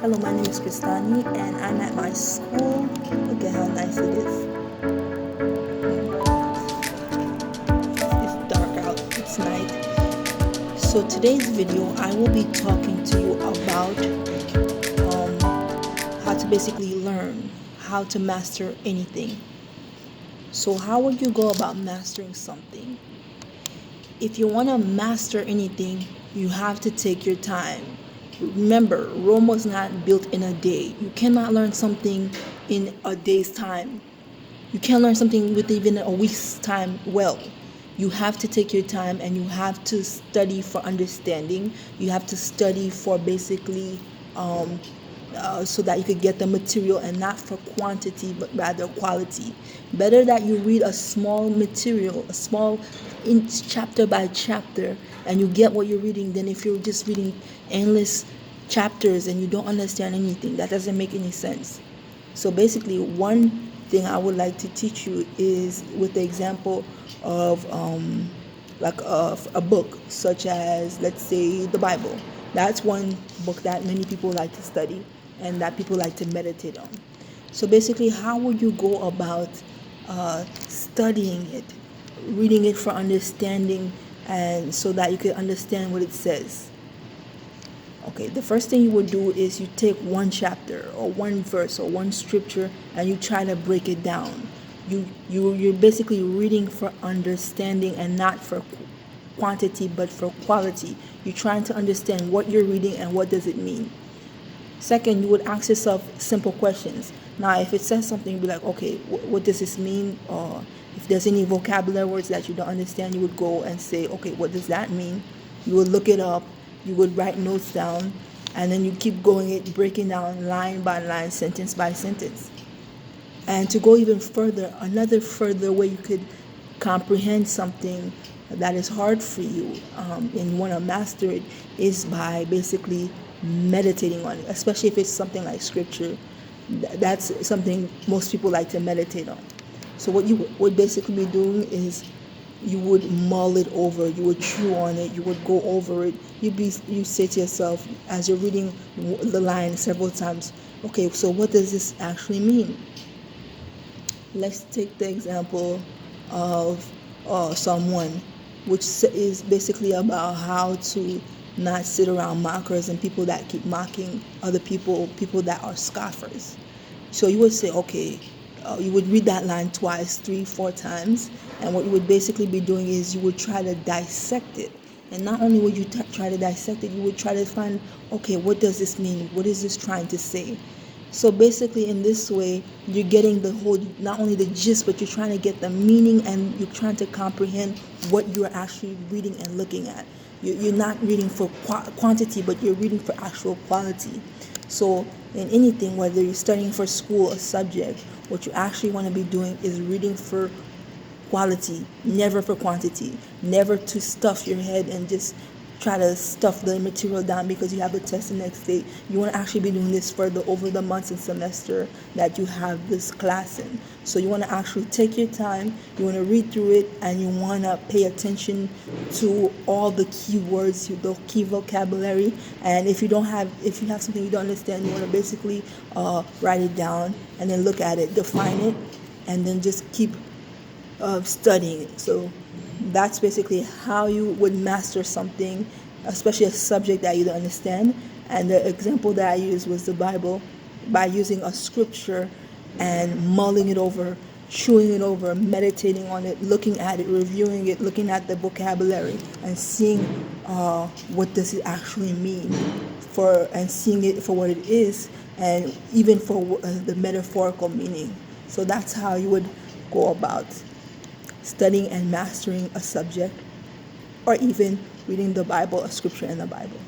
Hello, my name is Kristani and I'm at my school. Look at how nice it is. It's dark out, it's night. So today's video, I will be talking to you about how to basically learn how to master anything. So how would you go about mastering something? If you want to master anything, you have to take your time. Remember, Rome was not built in a day. You cannot learn something in a day's time. You can't learn something with even a week's time well. You have to take your time and you have to study for understanding. You have to study for basically so that you could get the material and not for quantity but rather quality. Better that you read a small material, a small inch chapter by chapter, and you get what you're reading than if you're just reading endless chapters and you don't understand anything. That doesn't make any sense. So basically, one thing I would like to teach you is with the example of a book such as, let's say, the Bible. That's one book that many people like to study and that people like to meditate on. So basically, how would you go about studying it, reading it for understanding, and so that you can understand what it says? Okay, the first thing you would do is you take one chapter or one verse or one scripture and you try to break it down. You're basically reading for understanding and not for quantity but for quality. You're trying to understand what you're reading and what does it mean. Second, you would ask yourself simple questions. Now, if it says something, be like, okay, what does this mean? Or if there's any vocabulary words that you don't understand, you would go and say, okay, what does that mean? You would look it up. You would write notes down, and then you keep going it, breaking down line by line, sentence by sentence. And to go even further, another further way you could comprehend something that is hard for you and you want to master it is by basically meditating on it, especially if it's something like scripture. That's something most people like to meditate on. So what you would basically be doing is you would mull it over, you would chew on it, you would go over it. You say to yourself as you're reading the line several times, okay, so what does this actually mean? Let's take the example of Psalm 1, which is basically about how to not sit around mockers and people that keep mocking other people that are scoffers. So you would say, okay, you would read that line twice, 3, 4 times, and what you would basically be doing is you would try to dissect it. And not only would you try to dissect it, you would try to find, okay, what does this mean? What is this trying to say? So basically, in this way, you're getting the whole, not only the gist, but you're trying to get the meaning and you're trying to comprehend what you're actually reading and looking at. You're not reading for quantity, but you're reading for actual quality. So in anything, whether you're studying for school, a subject, what you actually want to be doing is reading for quality, never for quantity. Never to stuff your head and just try to stuff the material down because you have a test the next day. You want to actually be doing this further over the months and semester that you have this class in. So you want to actually take your time, you want to read through it, and you want to pay attention to all the key words, the key vocabulary. And if you have something you don't understand, you want to basically write it down and then look at it, define it, and then just keep studying it. So that's basically how you would master something, especially a subject that you don't understand. And the example that I used was the Bible, by using a scripture and mulling it over, chewing it over, meditating on it, looking at it, reviewing it, looking at the vocabulary, and seeing what does it actually mean, and seeing it for what it is, and even for the metaphorical meaning. So that's how you would go about studying and mastering a subject, or even reading the Bible, a scripture in the Bible.